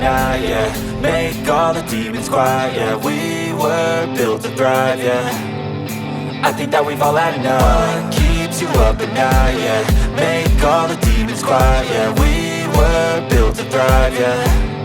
night, yeah. Make all the demons quiet, yeah. We were built to thrive, yeah. I think that we've all had enough. What keeps you up at night, yeah. Make all the demons quiet, yeah. We were built to thrive, yeah.